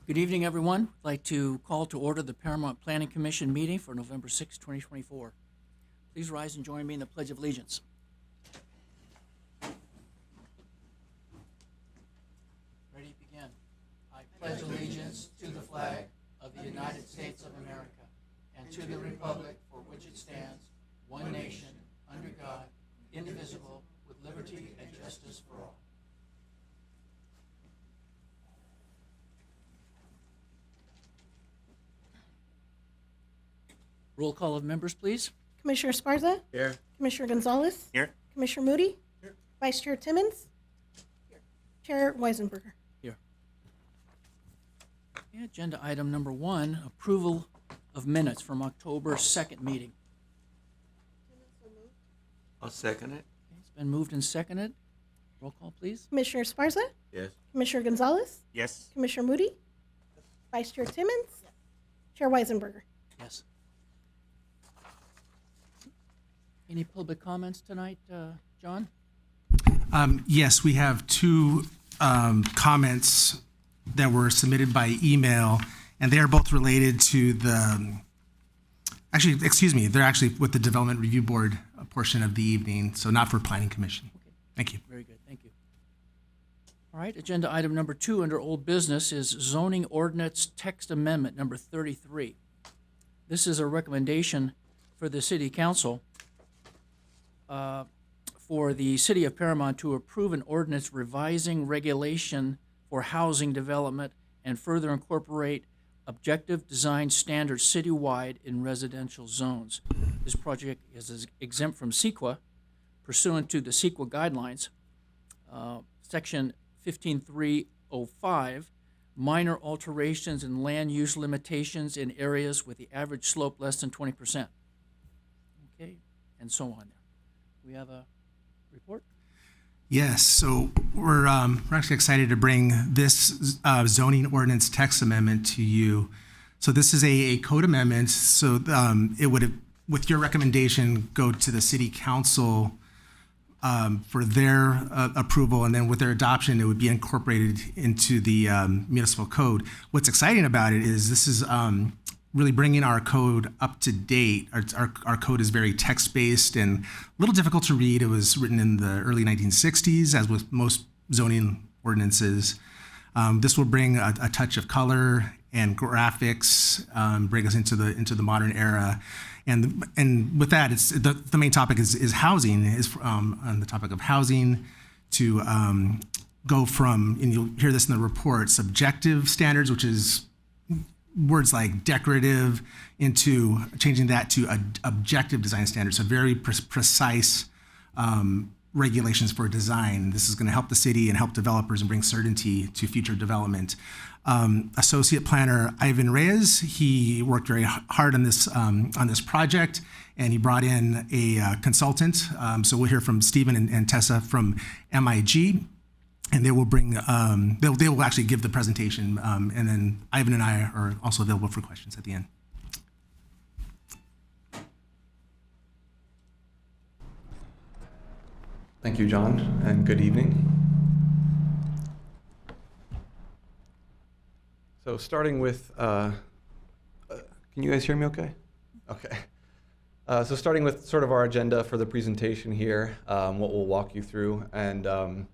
Good evening, everyone. I'd like to call to order the Paramount Planning Commission meeting for November 6, 2024. Please rise and join me in the Pledge of Allegiance. Ready, begin. I pledge allegiance to the flag of the United States of America and to the republic for which it stands, one nation, under God, indivisible, with liberty and justice for all. Roll call of members, please. Commissioner Esparza? Here. Commissioner Gonzalez? Here. Commissioner Moody? Here. Vice Chair Timmons? Here. Chair Weisenberger? Here. Okay, agenda item number 1, approval of minutes from October 2nd meeting. I'll second it. Okay, it's been moved and seconded. Roll call, please. Commissioner Esparza? Yes. Commissioner Gonzalez? Yes. Commissioner Moody? Vice Chair Timmons? Chair Weisenberger? Yes. Any public comments tonight, John? Yes, we have two comments that were submitted by email, and they are both related to the, they're actually with the Development Review Board portion of the evening, so not for Planning Commission. Okay. Thank you. Very good, thank you. All right, agenda item number 2 under old business is zoning ordinance text amendment number 33. This is a recommendation for the City Council for the City of Paramount to approve an ordinance revising regulation for housing development and further incorporate objective design standards citywide in residential zones. This project is exempt from CEQA pursuant to the CEQA guidelines, section 15305, minor alterations in land use limitations in areas with the average slope less than 20%. Okay, and so on. We have a report? Yes, so we're actually excited to bring this zoning ordinance text amendment to you. So this is a code amendment, so it would, with your recommendation, go to the City Council for their approval, and then with their adoption, it would be incorporated into the municipal code. What's exciting about it is this is really bringing our code up to date. Our code is very text-based and a little difficult to read. It was written in the early 1960s, as with most zoning ordinances. This will bring a touch of color and graphics, bring us into the modern era. And with that, it's the main topic is housing, on the topic of housing, to go from, and you'll hear this in the report, subjective standards, which is words like decorative, into changing that to objective design standards, so very precise regulations for design. This is going to help the city and help developers and bring certainty to future development. Associate Planner Ivan Reyes, he worked very hard on this project, and he brought in a consultant. So we'll hear from Stephen and Tessa from MIG. And they will bring, they will actually give the presentation, and then Ivan and I are also available for questions at the end. Thank you, John, and good evening. So starting with, can you guys hear me okay? Okay. So starting with sort of our agenda for the presentation here, what we'll walk you through, and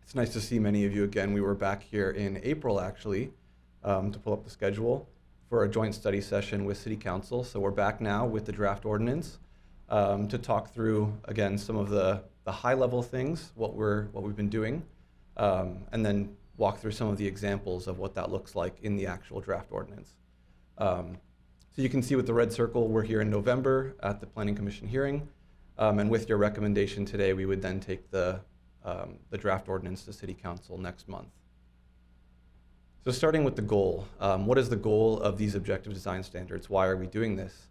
it's nice to see many of you again. We were back here in April, actually, to pull up the schedule for a joint study session with City Council. So we're back now with the draft ordinance to talk through, again, some of the high-level things, what we've been doing, and then walk through some of the examples of what that looks like in the actual draft ordinance. So you can see with the red circle, we're here in November at the Planning Commission hearing, and with your recommendation today, we would then take the draft ordinance to City Council next month. So starting with the goal, what is the goal of these objective design standards? Why are we doing this?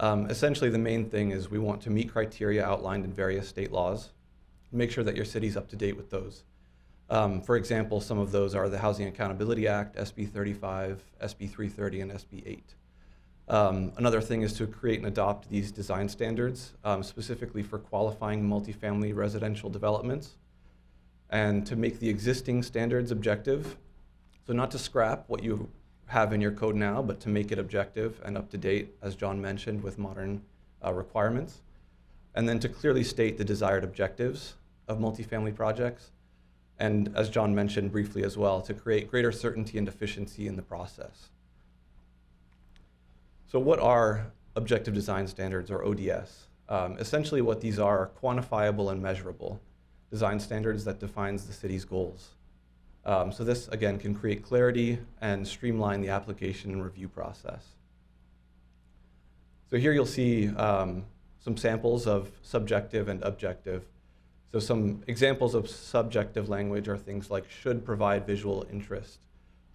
Essentially, the main thing is we want to meet criteria outlined in various state laws, make sure that your city's up to date with those. For example, some of those are the Housing Accountability Act, SB 35, SB 330, and SB 8. Another thing is to create and adopt these design standards, specifically for qualifying multifamily residential developments, and to make the existing standards objective. So not to scrap what you have in your code now, but to make it objective and up to date, as John mentioned, with modern requirements. And then to clearly state the desired objectives of multifamily projects. And as John mentioned briefly as well, to create greater certainty and efficiency in the process. So what are objective design standards, or ODS? Essentially what these are quantifiable and measurable design standards that defines the city's goals. So this, again, can create clarity and streamline the application and review process. So here you'll see some samples of subjective and objective. So some examples of subjective language are things like should provide visual interest,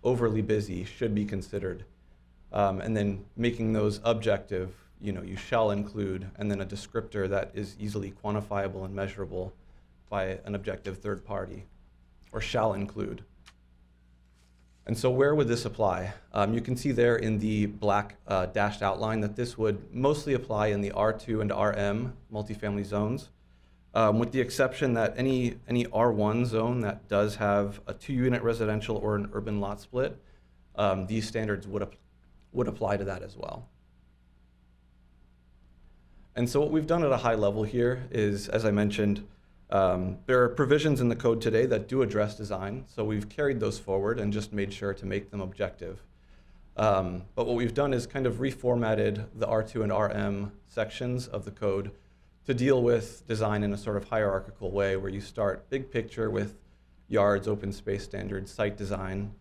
overly busy, should be considered. And then making those objective, you shall include, and then a descriptor that is easily quantifiable and measurable by an objective third party, or shall include. And so where would this apply? You can see there in the black dashed outline that this would mostly apply in the R2 and RM multifamily zones, with the exception that any R1 zone that does have a 2-unit residential or an urban lot split, these standards would apply to that as well. And so what we've done at a high level here is, as I mentioned, there are provisions in the code today that do address design, so we've carried those forward and just made sure to make them objective. But what we've done is kind of reformatted the R2 and RM sections of the code to deal with design in a sort of hierarchical way, where you start big picture with yards, open space standards, site design,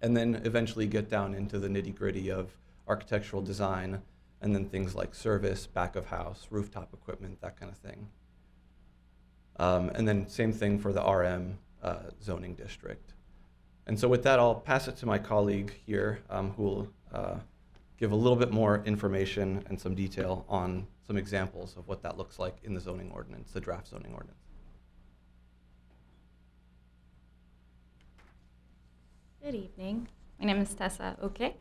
and then eventually get down into the nitty-gritty of architectural design, and then things like service, back of house, rooftop equipment, that kind of thing. And then same thing for the RM zoning district. And so with that, I'll pass it to my colleague here, who will give a little bit more information and some detail on some examples of what that looks like in the zoning ordinance, the draft zoning ordinance. Good evening. My name is Tessa Oke.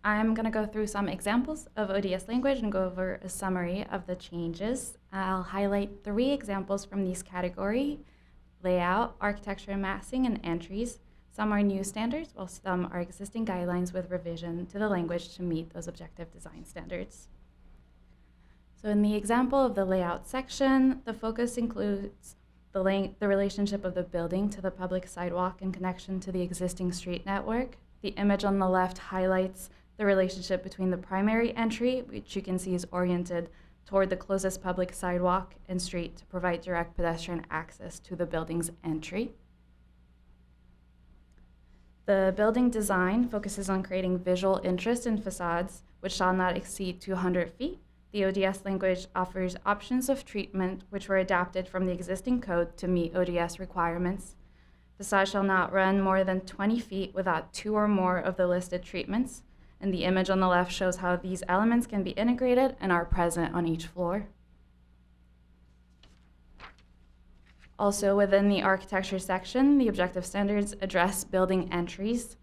I'm going to go through some examples of ODS language and go over a summary of the changes. I'll highlight 3 examples from these categories: layout, architecture, massing, and entries. Some are new standards, while some are existing guidelines with revision to the language to meet those objective design standards. So in the example of the layout section, the focus includes the relationship of the building to the public sidewalk in connection to the existing street network. The image on the left highlights the relationship between the primary entry, which you can see is oriented toward the closest public sidewalk and street to provide direct pedestrian access to the building's entry. The building design focuses on creating visual interest in facades, which shall not exceed 200 feet. The ODS language offers options of treatment which were adapted from the existing code to meet ODS requirements. Facade shall not run more than 20 feet without 2 or more of the listed treatments, and the image on the left shows how these elements can be integrated and are present on each floor. Also within the architecture section, the objective standards address building entries.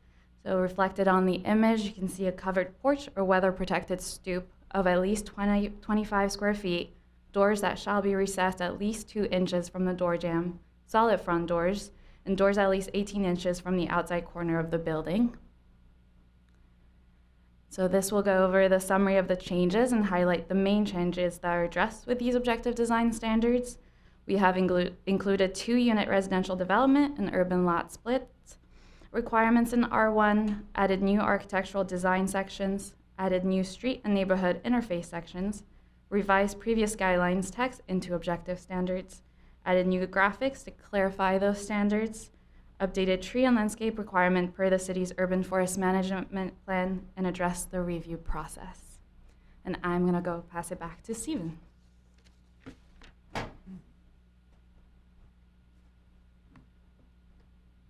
So reflected on the image, you can see a covered porch or weather-protected stoop of at least 25 square feet, doors that shall be recessed at least 2 inches from the door jamb, solid front doors, and doors at least 18 inches from the outside corner of the building. So this will go over the summary of the changes and highlight the main changes that are addressed with these objective design standards. We have included 2-unit residential development and urban lot splits, requirements in R1, added new architectural design sections, added new street and neighborhood interface sections, revised previous guidelines text into objective standards, added new graphics to clarify those standards, updated tree and landscape requirement per the city's urban forest management plan, and addressed the review process. And I'm gonna go pass it back to Stephen.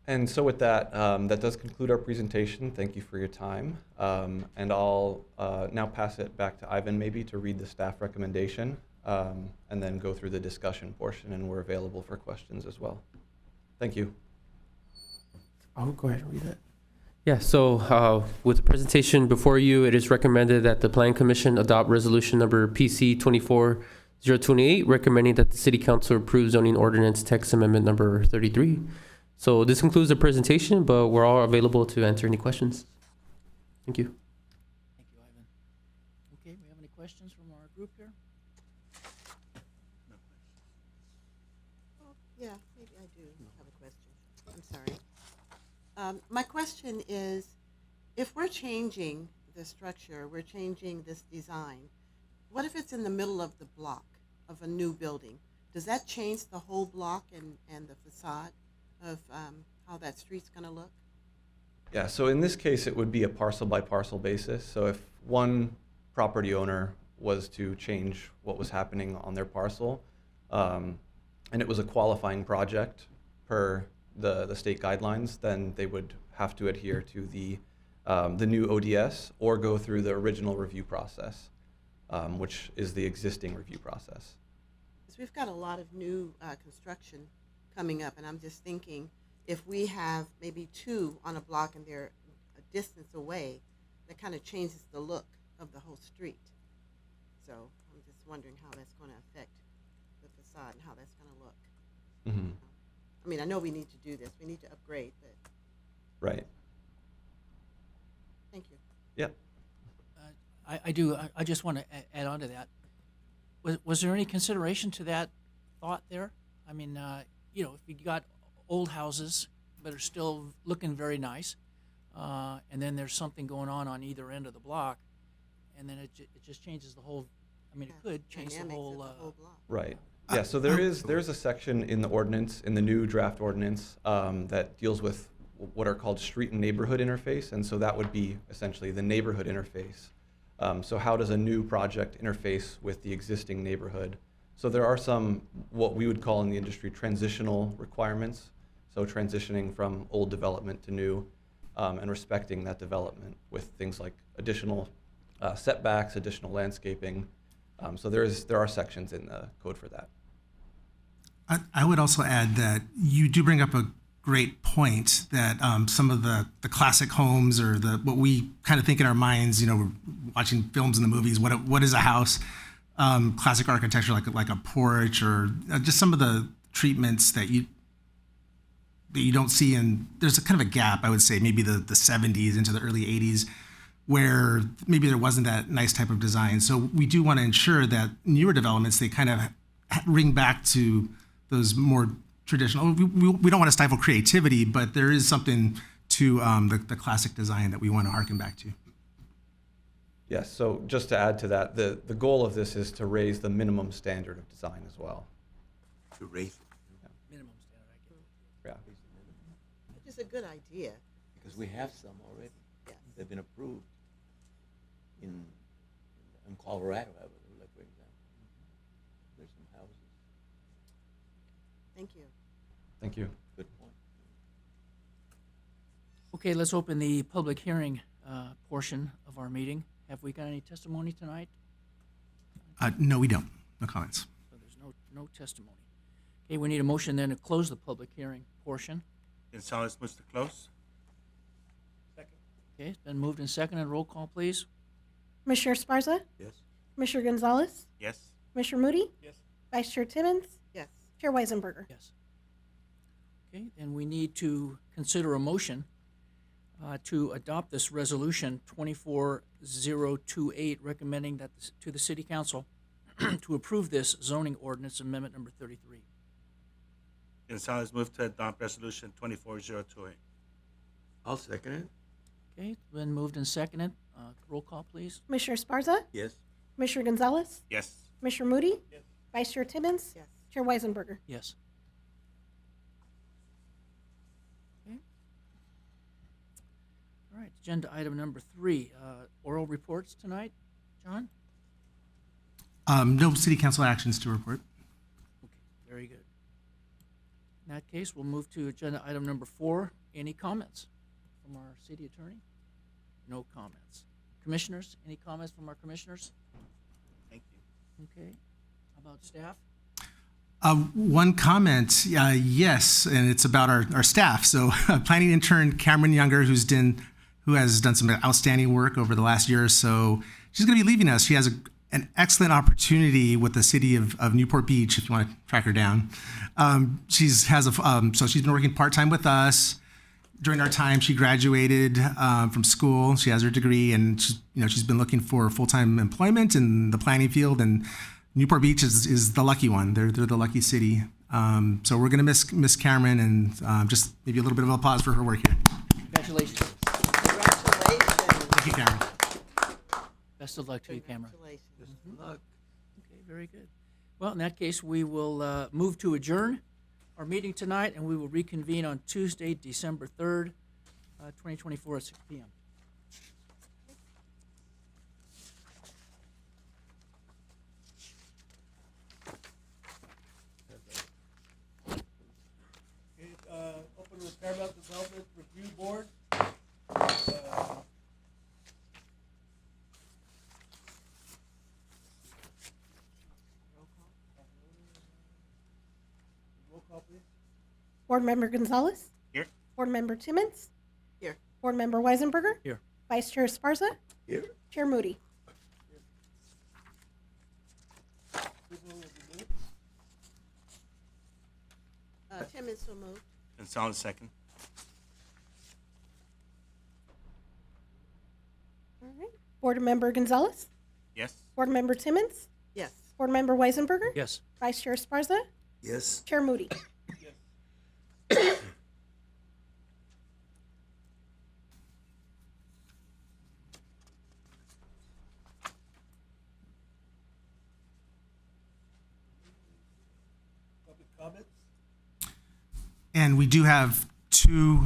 And so with that, that does conclude our presentation. Thank you for your time. And I'll now pass it back to Ivan maybe to read the staff recommendation and then go through the discussion portion, and we're available for questions as well. Thank you. Oh, go ahead and read it. Yeah, so with the presentation before you, it is recommended that the Plan Commission adopt resolution number PC 24-028, recommending that the City Council approve zoning ordinance text amendment number 33. So this concludes the presentation, but we're all available to answer any questions. Thank you. Thank you, Ivan. Okay, we have any questions from our group here? Yeah, maybe I do have a question. I'm sorry. My question is, if we're changing the structure, we're changing this design, what if it's in the middle of the block of a new building? Does that change the whole block and the facade of how that street's going to look? Yeah, so in this case, it would be a parcel by parcel basis. So if one property owner was to change what was happening on their parcel, and it was a qualifying project per the state guidelines, then they would have to adhere to the new ODS or go through the original review process, which is the existing review process. Because we've got a lot of new construction coming up, and I'm just thinking, if we have maybe two on a block and they're a distance away, that kind of changes the look of the whole street. So I'm just wondering how that's going to affect the facade and how that's going to look. Mm-hmm. I mean, I know we need to do this. We need to upgrade, but Right. thank you. Yep. I do. I just want to add on to that. Was there any consideration to that thought there? I mean, you know, if you got old houses that are still looking very nice, and then there's something going on either end of the block, and then it just changes the whole. I mean, it could change the Dynamics of whole. the whole block. Right. Yeah, so there's a section in the ordinance, in the new draft ordinance, that deals with what are called street and neighborhood interface, and so that would be essentially the neighborhood interface. So how does a new project interface with the existing neighborhood? So there are some, what we would call in the industry, transitional requirements. So transitioning from old development to new, and respecting that development with things like additional setbacks, additional landscaping. So there are sections in the code for that. I would also add that you do bring up a great point that some of the classic homes or what we kind of think in our minds, you know, we're watching films and the movies, what is a house? Classic architecture like a porch or just some of the treatments that you don't see there's a kind of a gap, I would say, maybe the 70s into the early 80s, where maybe there wasn't that nice type of design. So we do want to ensure that newer developments, they kind of ring back to those more traditional. We don't want to stifle creativity, but there is something to the classic design that we want to harken back to. Yes, so just to add to that, the goal of this is to raise the minimum standard of design as well. To raise Minimum standard, I get it. Yeah. Which is a good idea. because we have some already. Yes. They've been approved in Colorado, I believe, like, for example. There's some houses. Thank you. Thank you. Good point. Okay, let's open the public hearing portion of our meeting. Have we got any testimony tonight? No, we don't. No comments. So there's no testimony. Okay, we need a motion then to close the public hearing portion. Gonzalez moves to close. Okay, it's been moved and seconded. Roll call, please. Commissioner Esparza, Yes. Commissioner Gonzalez, Yes. Commissioner Moody, Yes. Vice Chair Timmons, Yes. Chair Weisenberger. Yes. Okay, then we need to consider a motion to adopt this resolution 24028, recommending that to the City Council to approve this zoning ordinance amendment number 33. Gonzalez moves to adopt resolution 24028. I'll second it. Okay, it's been moved and seconded. Roll call, please. Commissioner Esparza, Yes. Commissioner Gonzalez, Yes. Commissioner Moody, Vice Chair Timmons, Yes. Chair Weisenberger. Yes. Okay. All right, agenda item number 3, oral reports tonight. John? No city council actions to report. Okay, very good. In that case, we'll move to agenda item number 4. Any comments from our city attorney? No comments. Commissioners, any comments from our commissioners? Thank you. Okay. How about staff? One comment, yes, and it's about our staff. So planning intern Cameron Younger, who has done some outstanding work over the last year or so, she's going to be leaving us. She has an excellent opportunity with the city of Newport Beach, if you want to track her down. So she's been working part-time with us. during our time, she graduated from school. She has her degree, and she's been looking for full-time employment in the planning field. And Newport Beach is the lucky one. They're the lucky city. So we're gonna miss Cameron, and just maybe a little bit of applause for her work here. Congratulations. Congratulations. Thank you, Cameron. Best of luck to you, Cameron. Congratulations. Good luck. Okay, very good. Well, in that case, we will move to adjourn our meeting tonight, and we will reconvene on Tuesday, December 3rd, 2024 at 6 p.m. Open with Paramount Development Review Board. Roll call, please. Board Member Gonzalez? Here. Board Member Timmons? Here. Board Member Weisenberger? Here. Vice Chair Esparza? Here. Chair Moody? Timmons so moved. Gonzalez, second. All right. Board Member Gonzalez? Yes. Board Member Timmons? Yes. Board Member Weisenberger? Yes. Vice Chair Esparza? Yes. Chair Moody? Public comments? And we do have two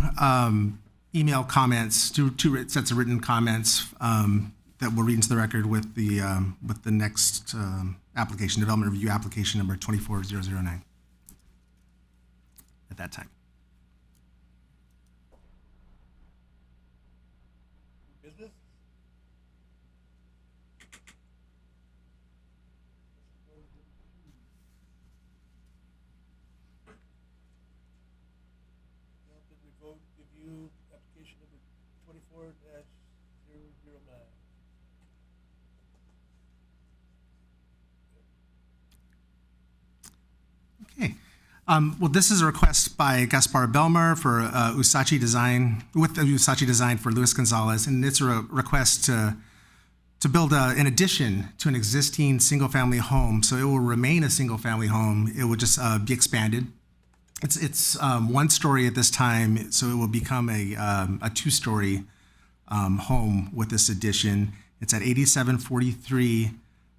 email comments, two sets of written comments that we'll read into the record with the next application, development review application number 24009 at that time. Business? Review application number 24-009. Okay. Well, this is a request by Gaspar Belmar for Usachi Design, with Usachi Design for Luis Gonzalez, and it's a request to build an addition to an existing single-family home. So it will remain a single-family home. It will just be expanded. It's one story at this time, so it will become a two-story home with this addition. It's at 8743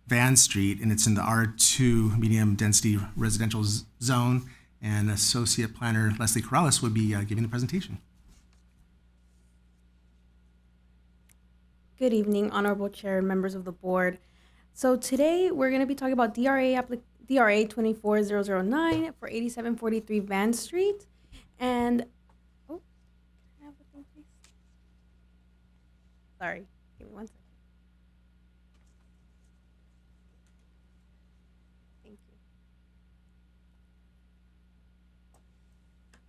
Van Street, and it's in the R2 medium density residential zone. And Associate Planner Leslie Corrales would be giving the presentation. Good evening, Honorable Chair and members of the board. So today we're going to be talking about DRA 24009 for 8743 Van Street. And, oh, can I have the thing, please? Sorry, give me one second. Thank you.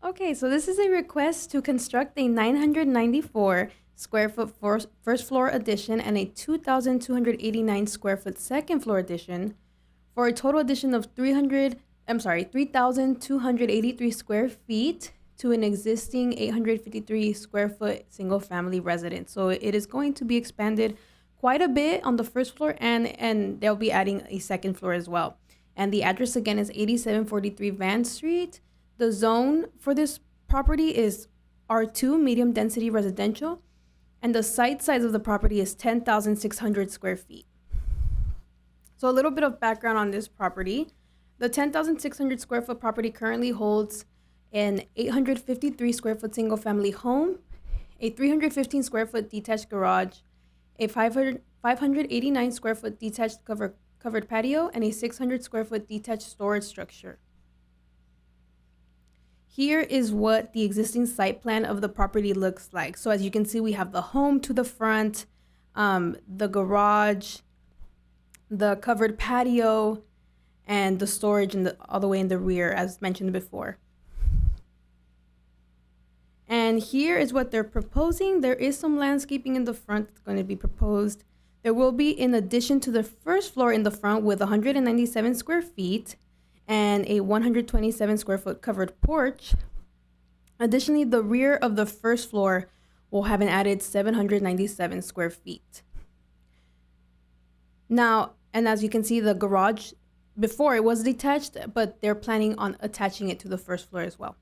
Okay, so this is a request to construct a 994 square foot first floor addition and a 2,289 square foot second floor addition for a total addition of 3,283 square feet to an existing 853 square foot single family residence. So it is going to be expanded quite a bit on the first floor, and they'll be adding a second floor as well. And the address again is 8743 Van Street. The zone for this property is R2 medium density residential, and the site size of the property is 10,600 square feet. So a little bit of background on this property. The 10,600 square foot property currently holds an 853 square foot single family home, a 315 square foot detached garage, a 589 square foot detached covered patio, and a 600 square foot detached storage structure. Here is what the existing site plan of the property looks like. So as you can see, we have the home to the front, the garage, the covered patio, and the storage all the way in the rear, as mentioned before. And here is what they're proposing. There is some landscaping in the front that's going to be proposed. There will be, in addition to the first floor in the front with 197 square feet, and a 127 square foot covered porch, Additionally, the rear of the first floor will have an added 797 square feet. Now, and as you can see, the garage before it was detached, but they're planning on attaching it to the first floor as well.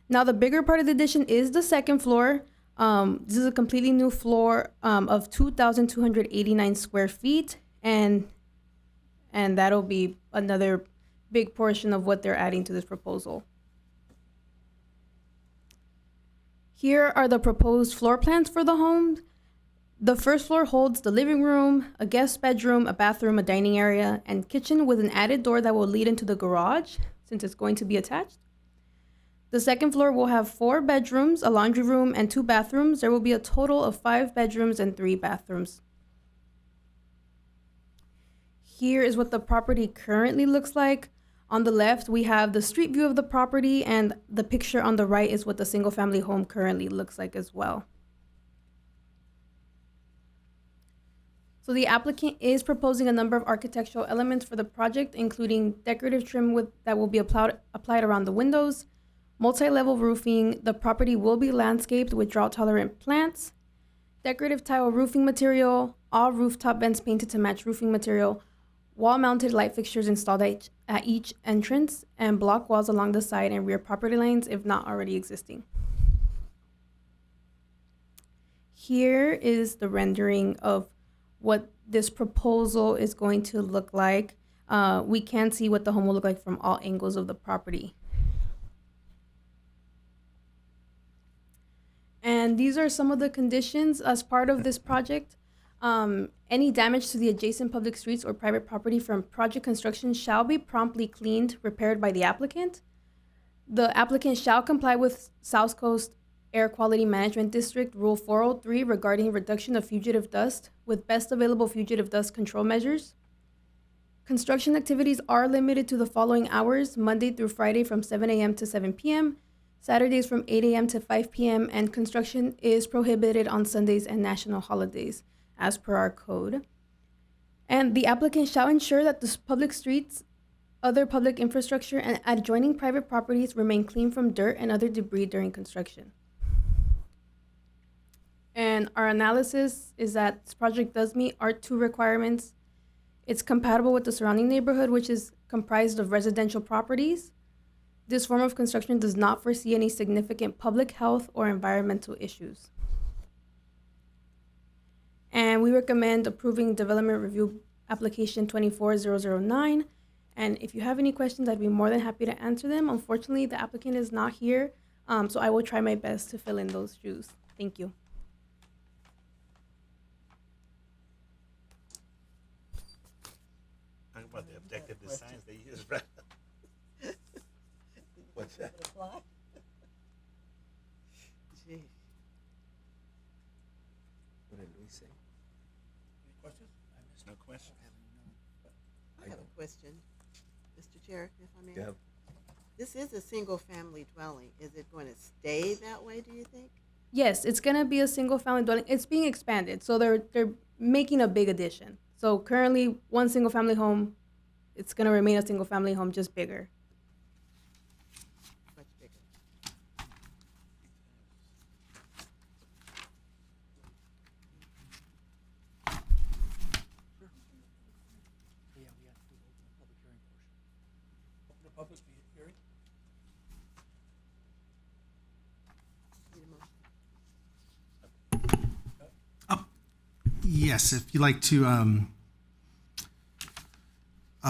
Now, the bigger part of the addition is the second floor. This is a completely new floor of 2,289 square feet, and that'll be another big portion of what they're adding to this proposal. Here are the proposed floor plans for the home. The first floor holds the living room, a guest bedroom, a bathroom, a dining area, and kitchen with an added door that will lead into the garage since it's going to be attached. The second floor will have 4 bedrooms, a laundry room, and 2 bathrooms. There will be a total of 5 bedrooms and 3 bathrooms. Here is what the property currently looks like. On the left, we have the street view of the property, and the picture on the right is what the single-family home currently looks like as well. So the applicant is proposing a number of architectural elements for the project, including decorative trim that will be applied around the windows, multi-level roofing. The property will be landscaped with drought-tolerant plants, decorative tile roofing material, all rooftop vents painted to match roofing material, wall-mounted light fixtures installed at each entrance, and block walls along the side and rear property lines if not already existing. Here is the rendering of what this proposal is going to look like. We can see what the home will look like from all angles of the property. And these are some of the conditions as part of this project. Any damage to the adjacent public streets or private property from project construction shall be promptly cleaned, repaired by the applicant. The applicant shall comply with South Coast Air Quality Management District Rule 403 regarding reduction of fugitive dust with best available fugitive dust control measures. Construction activities are limited to the following hours: Monday through Friday from 7 a.m. to 7 p.m., Saturdays from 8 a.m. to 5 p.m., and construction is prohibited on Sundays and national holidays, as per our code. And the applicant shall ensure that the public streets, other public infrastructure, and adjoining private properties remain clean from dirt and other debris during construction. And our analysis is that this project does meet R2 requirements. It's compatible with the surrounding neighborhood, which is comprised of residential properties. This form of construction does not foresee any significant public health or environmental issues. And we recommend approving Development Review Application 24009. And if you have any questions, I'd be more than happy to answer them. Unfortunately, the applicant is not here, so I will try my best to fill in those shoes. Thank you. Talk about the objective designs they use, right? What's that? Gee. What did Luis say? Any questions? No questions. I have a question, Mr. Chair, if I may. Yeah. This is a single-family dwelling. Is it going to stay that way, do you think? Yes, it's gonna be a single family dwelling. It's being expanded, so they're making a big addition. So currently, one single family home, it's gonna remain a single family home, just bigger. Much bigger. Yeah, we have to open the public hearing portion. Open the public hearing? Need a motion? Yes, if you'd like to, I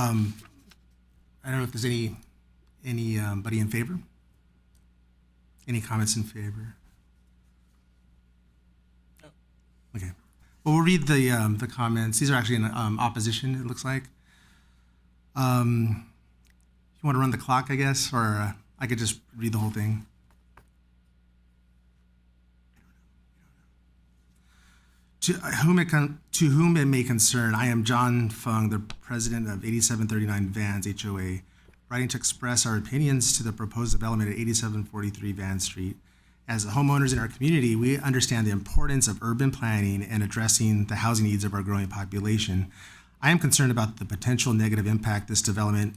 don't know if there's anybody in favor? Any comments in favor? No. Okay. Well, we'll read the comments. These are actually in opposition, it looks like. You want to run the clock, I guess, or I could just read the whole thing. To whom it may concern, I am John Fung, the president of 8739 Vans HOA, writing to express our opinions to the proposed development at 8743 Van Street. As homeowners in our community, we understand the importance of urban planning and addressing the housing needs of our growing population. I am concerned about the potential negative impact this development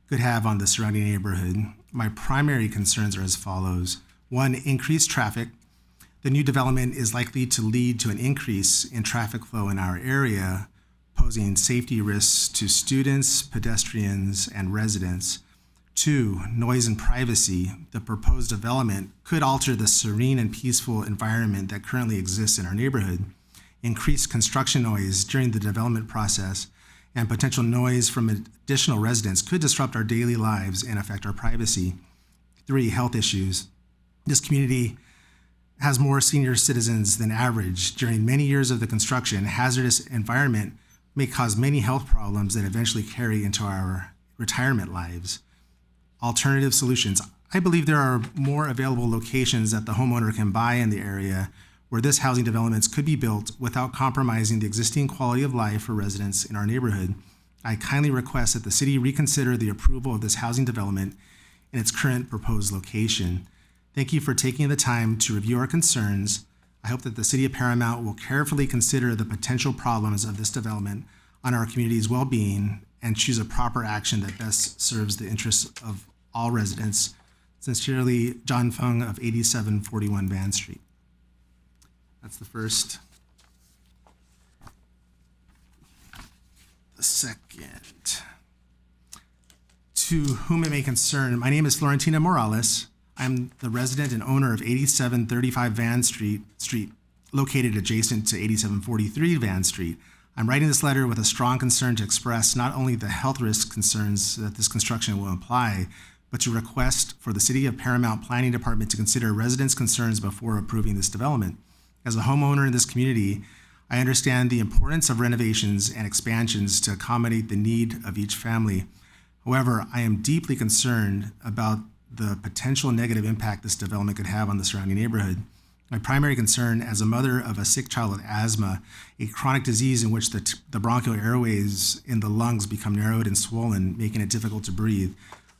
could have on the surrounding neighborhood. My primary concerns are as follows. One, increased traffic. The new development is likely to lead to an increase in traffic flow in our area, posing safety risks to students, pedestrians, and residents. Two, noise and privacy. The proposed development could alter the serene and peaceful environment that currently exists in our neighborhood. Increased construction noise during the development process and potential noise from additional residents could disrupt our daily lives and affect our privacy. Three, health issues. This community has more senior citizens than average. During many years of the construction, hazardous environment may cause many health problems that eventually carry into our retirement lives. Alternative solutions. I believe there are more available locations that the homeowner can buy in the area where this housing developments could be built without compromising the existing quality of life for residents in our neighborhood. I kindly request that the city reconsider the approval of this housing development in its current proposed location. Thank you for taking the time to review our concerns. I hope that the City of Paramount will carefully consider the potential problems of this development on our community's well-being and choose a proper action that best serves the interests of all residents. Sincerely, John Fung of 8741 Van Street. That's the first. The second. To whom it may concern, my name is Florentina Morales. I'm the resident and owner of 8735 Van Street, located adjacent to 8743 Van Street. I'm writing this letter with a strong concern to express not only the health risk concerns that this construction will imply, but to request for the City of Paramount Planning Department to consider residents' concerns before approving this development. As a homeowner in this community, I understand the importance of renovations and expansions to accommodate the need of each family. However, I am deeply concerned about the potential negative impact this development could have on the surrounding neighborhood. My primary concern as a mother of a sick child with asthma, a chronic disease in which the bronchial airways in the lungs become narrowed and swollen, making it difficult to breathe.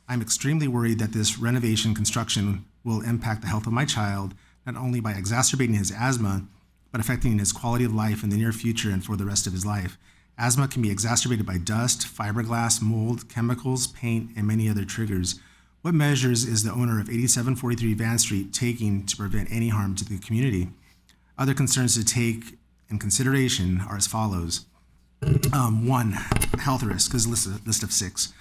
I'm extremely worried that this renovation construction will impact the health of my child, not only by exacerbating his asthma, but affecting his quality of life in the near future and for the rest of his life. Asthma can be exacerbated by dust, fiberglass, mold, chemicals, paint, and many other triggers. What measures is the owner of 8743 Van Street taking to prevent any harm to the community? Other concerns to take in consideration are as follows. One, health risk, is a list of 6.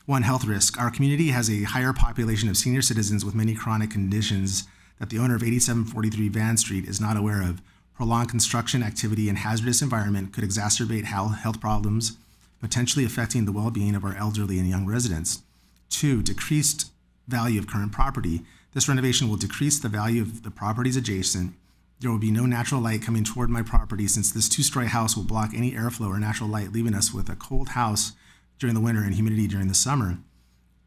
One, health risk. Our community has a higher population of senior citizens with many chronic conditions that the owner of 8743 Van Street is not aware of. Prolonged construction activity in hazardous environment could exacerbate health problems, potentially affecting the well-being of our elderly and young residents. 2, decreased value of current property. This renovation will decrease the value of the properties adjacent. There will be no natural light coming toward my property since this 2-story house will block any airflow or natural light, leaving us with a cold house during the winter and humidity during the summer.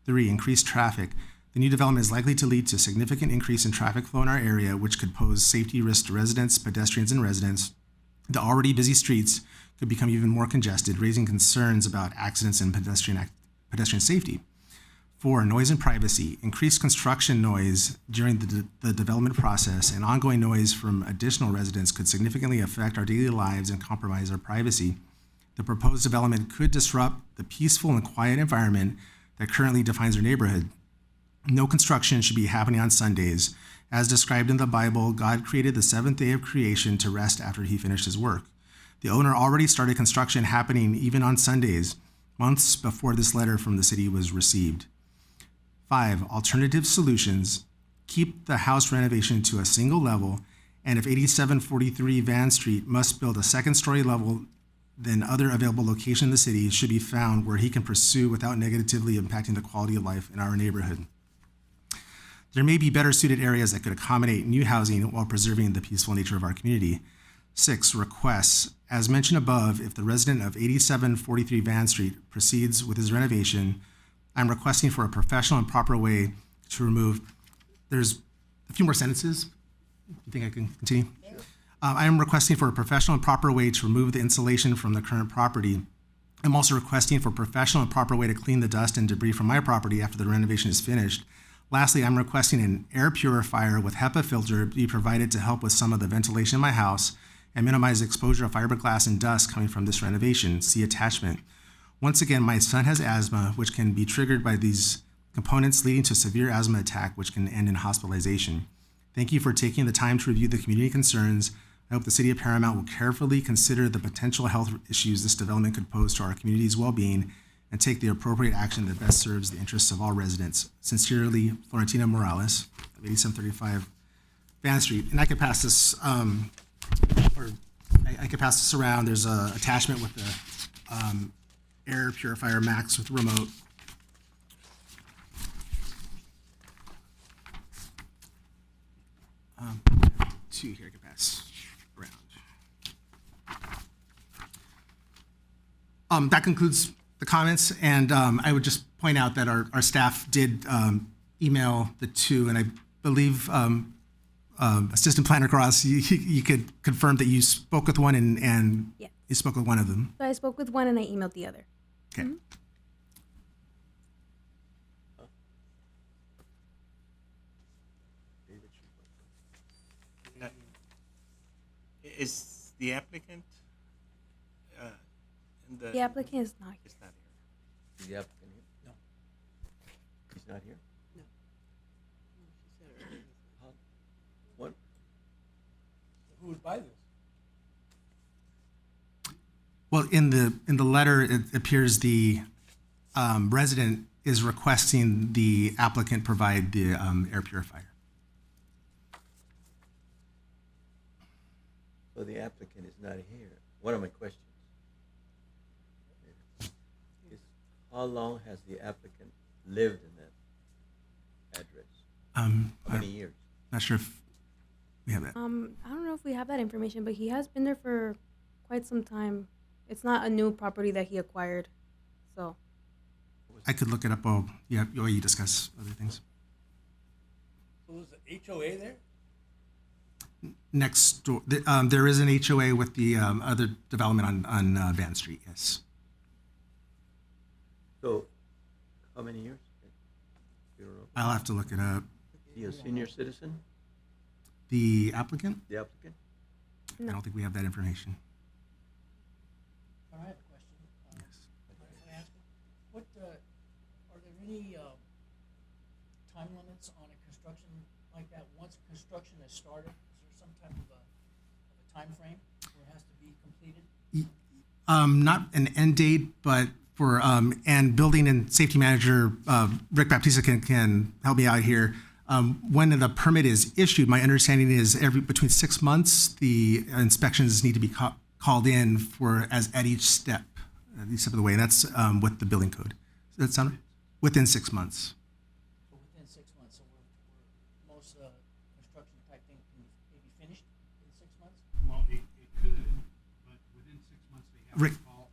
3, increased traffic. The new development is likely to lead to a significant increase in traffic flow in our area, which could pose safety risks to residents, pedestrians, and residents. The already busy streets could become even more congested, raising concerns about accidents and pedestrian safety. 4, noise and privacy. Increased construction noise during the development process and ongoing noise from additional residents could significantly affect our daily lives and compromise our privacy. The proposed development could disrupt the peaceful and quiet environment that currently defines our neighborhood. No construction should be happening on Sundays. As described in the Bible, God created the 7th day of creation to rest after he finished his work. The owner already started construction happening even on Sundays, months before this letter from the city was received. 5, alternative solutions. Keep the house renovation to a single level, and if 8743 Van Street must build a 2nd-story level, then other available location in the city should be found where he can pursue without negatively impacting the quality of life in our neighborhood. There may be better suited areas that could accommodate new housing while preserving the peaceful nature of our community. 6, requests. As mentioned above, if the resident of 8743 Van Street proceeds with his renovation, I'm requesting for a professional and proper way to remove. There's a few more sentences. You think I can continue? I am requesting for a professional and proper way to remove the insulation from the current property. I'm also requesting for a professional and proper way to clean the dust and debris from my property after the renovation is finished. Lastly, I'm requesting an air purifier with HEPA filter be provided to help with some of the ventilation in my house and minimize exposure of fiberglass and dust coming from this renovation. See attachment. Once again, my son has asthma, which can be triggered by these components leading to severe asthma attack, which can end in hospitalization. Thank you for taking the time to review the community concerns. I hope the City of Paramount will carefully consider the potential health issues this development could pose to our community's well-being and take the appropriate action that best serves the interests of all residents. Sincerely, Florentina Morales, of 8735 Van Street. And I could pass this, or I could pass this around. There's a attachment with the air purifier max with remote. Two here I could pass around. That concludes the comments, and I would just point out that our staff did email the two, and I believe Assistant Planner Cross, you could confirm that you spoke with one and Yeah. you spoke with one of them. So I spoke with one and I emailed the other. Okay. Is the applicant in the? The applicant is not here. It's not here. Is the applicant here? No. He's not here? How- What? Who would buy this? Well, in the letter, it appears the resident is requesting the applicant provide the air purifier. So the applicant is not here. One of my questions is how long has the applicant lived in that address? How many years? Not sure if we have that. I don't know if we have that information, but he has been there for quite some time. It's not a new property that he acquired, so. I could look it up while you discuss other things. So is the HOA there? Next door, there is an HOA with the other development on Van Street, yes. So, how many years? You don't know? I'll have to look it up. Is he a senior citizen, The applicant? the applicant? I don't think we have that information. I have a question. Yes. Can I ask you? What, are there any time limits on a construction like that? Once construction is started, is there some type of a time frame where it has to be completed? Not an end date, but for, and building and safety manager, Rick Baptista can help me out here. When the permit is issued, my understanding is between 6 months, the inspections need to be called in at each step of the way. And that's with the building code. Does that sound within 6 months? So within 6 months, so we're most construction type thing can maybe finished in 6 months? Well, it could, but within 6 months, they have Rick. to call.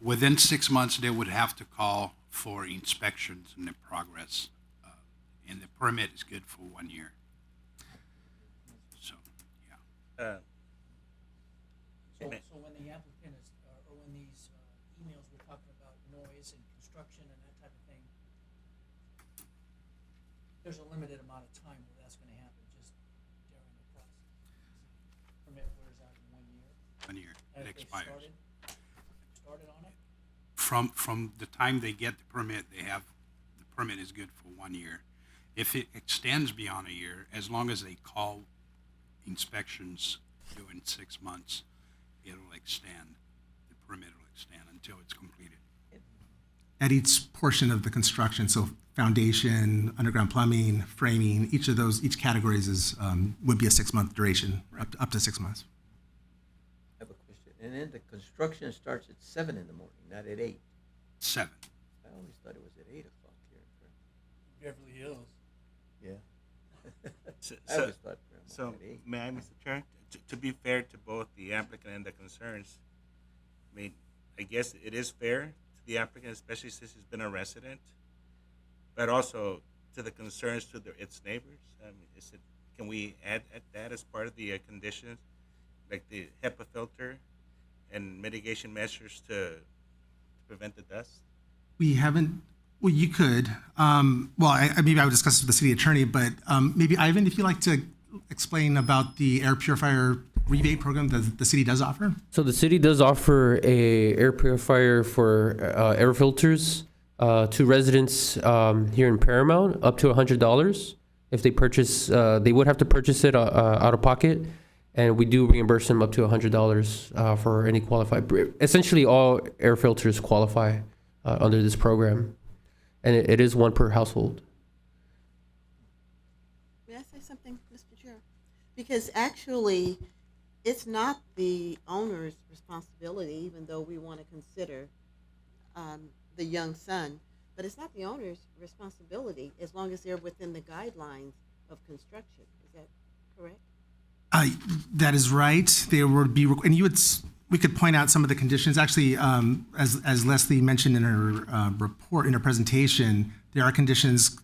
Within 6 months, they would have to call for inspections and the progress. And the permit is good for 1 year. So, yeah. So when the applicant is, or when these emails we're talking about noise and construction and that type of thing, there's a limited amount of time where that's gonna happen just during the process. Permit wears out in 1 year. 1 year, And it if they expires. started on it? From the time they get the permit, the permit is good for 1 year. If it extends beyond a year, as long as they call inspections during 6 months, it'll extend, the permit will extend until it's completed. At each portion of the construction, so foundation, underground plumbing, framing, each categories is would be a 6 month duration, up to 6 months. I have a question. And then the construction starts at 7 in the morning, not at 8. 7. I always thought it was at 8 o'clock here in Paramount. Beverly Hills. Yeah. So, I always thought Paramount so at 8. may I, Mr. Chair, to be fair to both the applicant and the concerns, I mean, I guess it is fair to the applicant, especially since he's been a resident, but also to the concerns to its neighbors. I mean, can we add that as part of the conditions, like the HEPA filter and mitigation measures to prevent the dust? We haven't. Well, you could. Maybe I would discuss this with the city attorney, but maybe Ivan, if you'd like to explain about the air purifier rebate program that the city does offer. So the city does offer a air purifier for air filters to residents here in Paramount, up to $100. If they purchase, they would have to purchase it out of pocket, and we do reimburse them up to $100 for any qualified. Essentially, all air filters qualify under this program, and it is one per household. May I say something, Mr. Chair? Because actually, it's not the owner's responsibility, even though we want to consider the young son, but it's not the owner's responsibility as long as they're within the guidelines of construction. Is that correct? That is right. There would be, and we could point out some of the conditions. Actually, as Leslie mentioned in her report, in her presentation, there are conditions,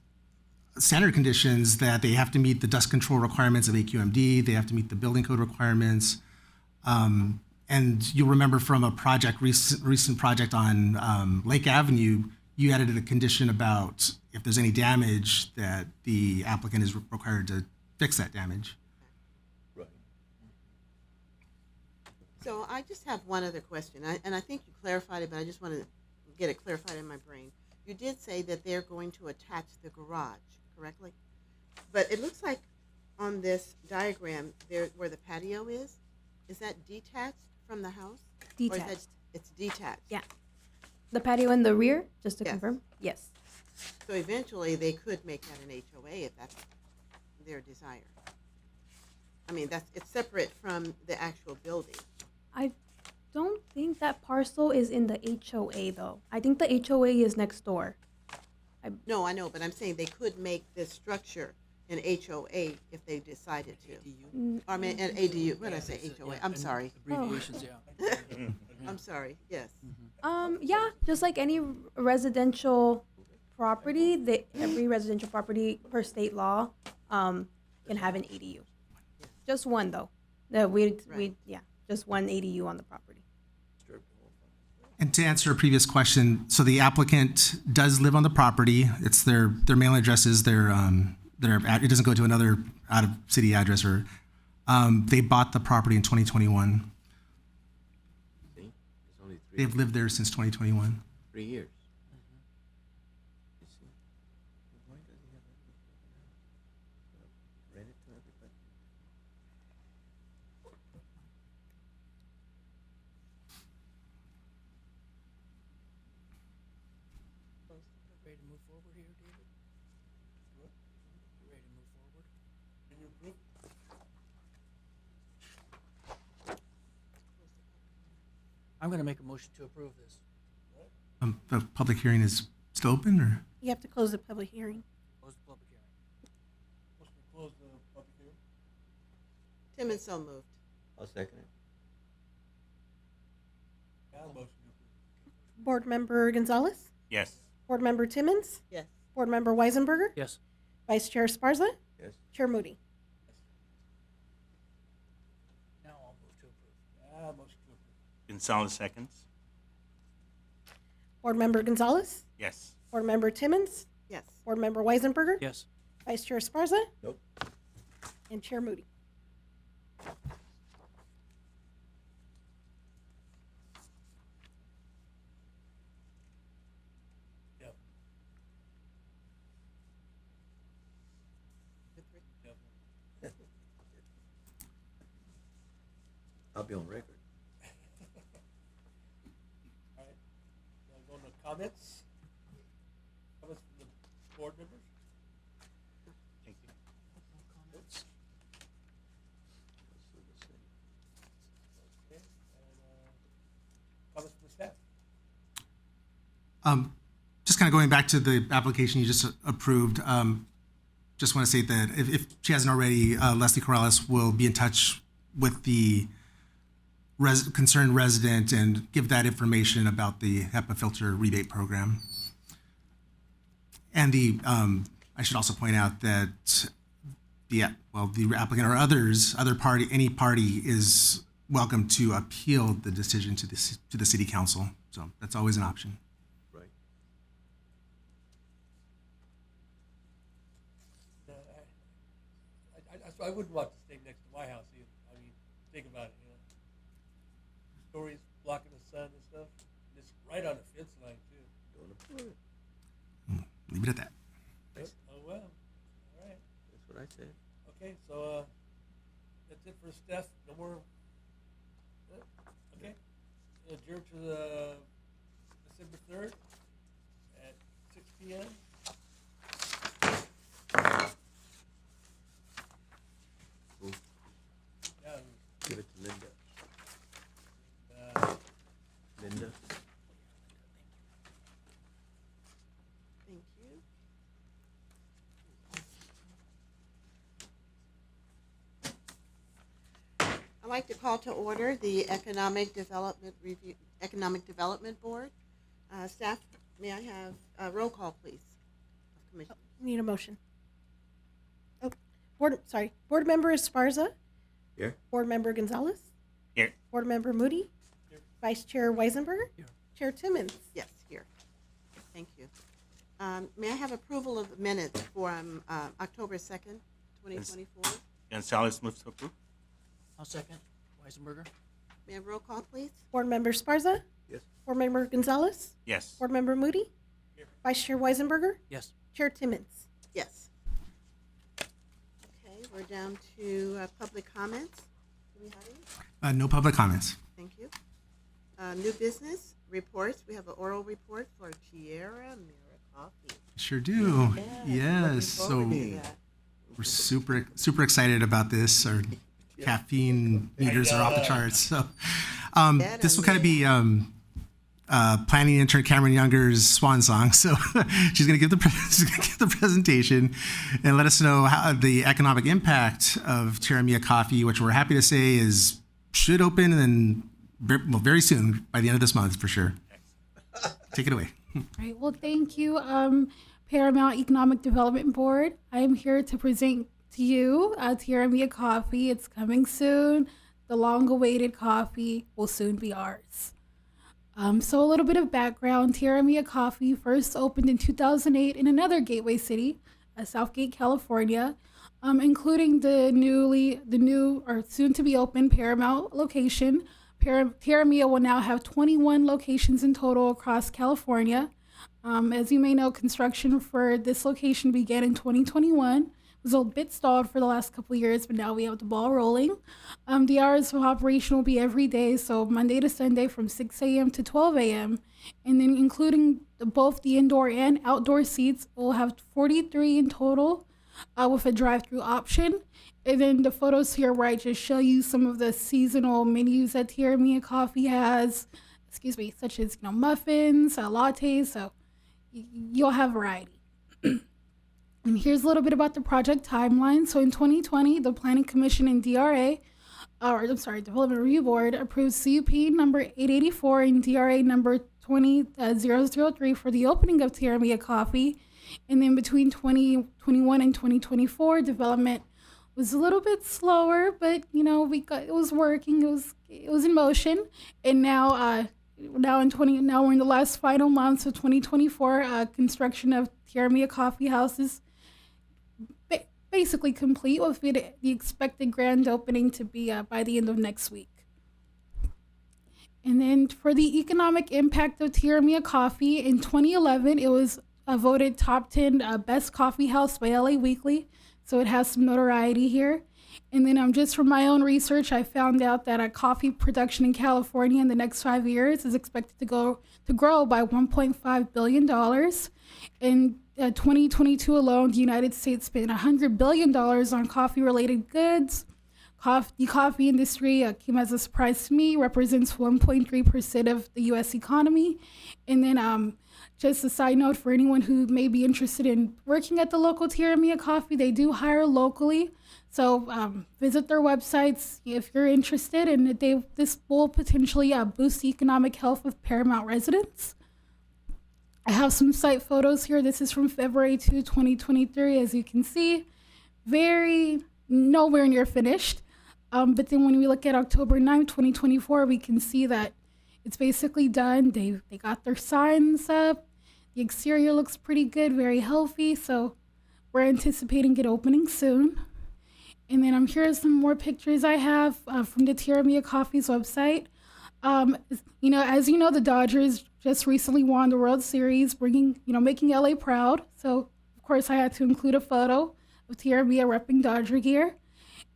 standard conditions, that they have to meet the dust control requirements of AQMD. They have to meet the building code requirements. And you'll remember from a recent project on Lake Avenue, you added a condition about if there's any damage that the applicant is required to fix that damage. Right. So I just have one other question, and I think you clarified it, but I just want to get it clarified in my brain. You did say that they're going to attach the garage, correctly? But it looks like on this diagram, there where the patio is that detached from the house? Or is Detached. that, it's detached? Yeah. The patio in the rear, just to Yes. confirm? Yes. So eventually, they could make that an HOA if that's their desire. I mean, it's separate from the actual building. I don't think that parcel is in the HOA though. I think the HOA is next door. No, I know, but I'm saying they could make this structure an HOA if they decided to. I mean, an ADU. What did I say? HOA. I'm sorry. Abbreviations, yeah. I'm sorry. Yes. Yeah, just like any residential property, every residential property per state law can have an ADU. Just one though. Just one ADU on the property. And to answer a previous question, so the applicant does live on the property. It's their mailing address is it doesn't go to another out of city address or they bought the property in 2021. See? It's only They've lived there since 2021. 3 years. You see? Why does he have that? Rent it to everybody. Ready to move forward here, David? Ready to move forward? I'm going to make a motion to approve this. The public hearing is still open, or? You have to close the public hearing. Close the public hearing. Timmons so moved. I'll second it. Board Member Gonzalez? Yes. Board Member Timmons? Yes. Board Member Weisenberger? Yes. Vice Chair Esparza? Yes. Chair Moody? Now I'll move to approve. Gonzalez seconds. Board Member Gonzalez? Yes. Board Member Timmons? Yes. Board Member Weisenberger? Yes. Vice Chair Esparza? Nope. And Chair Moody? I'll be on record. Going to comments? Comments from the board members? Thank you. Notes? Okay, and comments from the staff? Just kind of going back to the application you just approved, just want to say that if she hasn't already, Leslie Corrales will be in touch with the concerned resident and give that information about the HEPA filter rebate program. And I should also point out that the applicant or any party is welcome to appeal the decision to the city council. So that's always an option. Right. I wouldn't want to stay next to my house either. I mean, think about it, you know. Stories blocking the sun and stuff. And it's right on the fence line, too. Don't approve it. Leave it at that. Oh, well. All right. That's That's it. Okay, so, that's it for Steph. No more? Okay. Adjourn to the December 3rd at 6 p.m. Cool. Yeah, Give it to Linda. uh, Linda? Thank you. I'd like to call to order the Economic Development Board. Staff, may I have a roll call, please? Of Commission. Need a motion. Oh, Board Member Esparza. Here. Board Member Gonzalez. Here. Board Member Moody. Here. Vice Chair Weisenberger. Here. Chair Timmons. Yes, here. Thank you. May I have approval of the minutes for October 2nd, 2024? Gonzalez moves to approve. I'll second. Weisenberger? May I have roll call, please? Board Member Esparza. Yes. Board Member Gonzalez. Yes. Board Member Moody. Here. Vice Chair Weisenberger. Yes. Chair Timmons. Yes. Okay, we're down to public comments. Do we have any? No public comments. Thank you. New business reports. We have an oral report for Tierra Mira Coffee. Sure do. Yeah, Yes. looking forward So to that. we're super excited about this. Our caffeine meters are off the charts. So this will kind of be planning intern Cameron Younger's swan song. So she's going to give the presentation and let us know how the economic impact of Tierra Mia Coffee, which we're happy to say should open and very soon, by the end of this month for sure. Take it away. Right. Well, thank you, Paramount Economic Development Board. I am here to present to you Tierra Mia Coffee. It's coming soon. The long-awaited coffee will soon be ours. So a little bit of background. Tierra Mia Coffee first opened in 2008 in another gateway city, Southgate, California, including the new or soon-to-be open Paramount location. Tierra Mia will now have 21 locations in total across California. As you may know, construction for this location began in 2021. It was a bit stalled for the last couple of years, but now we have the ball rolling. The hours of operation will be every day, so Monday to Sunday from 6 a.m. to 12 a.m. And then including both the indoor and outdoor seats, we'll have 43 in total with a drive-through option. And then the photos here where I just show you some of the seasonal menus that Tierra Mia Coffee has, such as muffins, lattes, so you'll have variety. And here's a little bit about the project timeline. So in 2020, the Planning Commission and Development Review Board approved CUP number 884 and DRA number 20003 for the opening of Tierra Mia Coffee. And then between 2021 and 2024, development was a little bit slower, but it was working. It was in motion, and now we're in the last final months of 2024. Construction of Tierra Mia Coffee House is basically complete, with the expected grand opening to be by the end of next week. And then for the economic impact of Tierra Mia Coffee, in 2011, it was voted top 10 best coffee house by LA Weekly. So it has some notoriety here. And then just from my own research, I found out that coffee production in California in the next 5 years is expected to grow by $1.5 billion. In 2022 alone, the United States spent $100 billion on coffee-related goods. The coffee industry came as a surprise to me, represents 1.3% of the U.S. economy. And then just a side note for anyone who may be interested in working at the local Tierra Mia Coffee, they do hire locally. So visit their websites if you're interested, and this will potentially boost the economic health of Paramount residents. I have some site photos here. This is from February 2, 2023. As you can see, nowhere near finished. But then when we look at October 9, 2024, we can see that it's basically done. They got their signs up. The exterior looks pretty good, very healthy. So we're anticipating it opening soon. And then here's some more pictures I have from the Tierra Mia Coffee's website. As you know, the Dodgers just recently won the World Series, making LA proud. So of course I had to include a photo of Tierra Mia repping Dodger gear.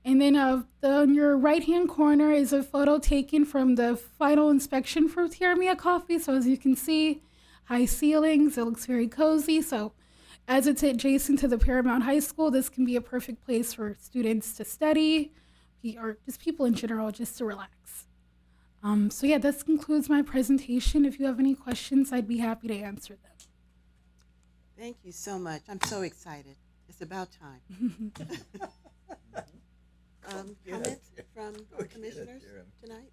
And then on your right-hand corner is a photo taken from the final inspection for Tierra Mia Coffee. So as you can see, high ceilings, it looks very cozy. So as it's adjacent to the Paramount High School, this can be a perfect place for students to study or just people in general just to relax. So yeah, this concludes my presentation. If you have any questions, I'd be happy to answer them. Thank you so much. I'm so excited. It's about time. Comments from the commissioners tonight?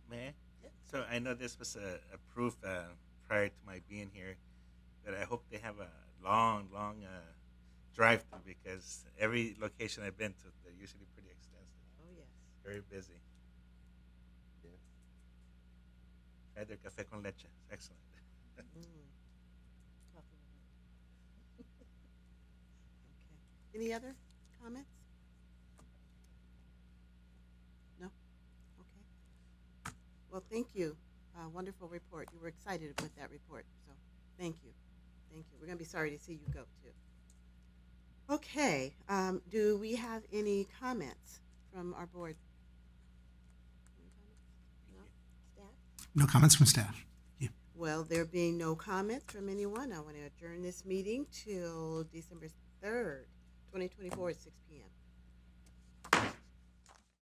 May I? So I know this was approved prior to my being here, but I hope they have a long drive-through because every location I've been to, they're usually pretty extensive. Oh, yes. Very busy. Try their café con leche. It's excellent. Okay. Any other comments? No? Okay. Well, thank you. Wonderful report. You were excited with that report, so thank you. Thank you. We're going to be sorry to see you go, too. Okay. Do we have any comments from our board? Any comments? No? Staff? No comments from staff. Well, there being no comments from anyone, I want to adjourn this meeting till December 3rd, 2024 at 6 p.m.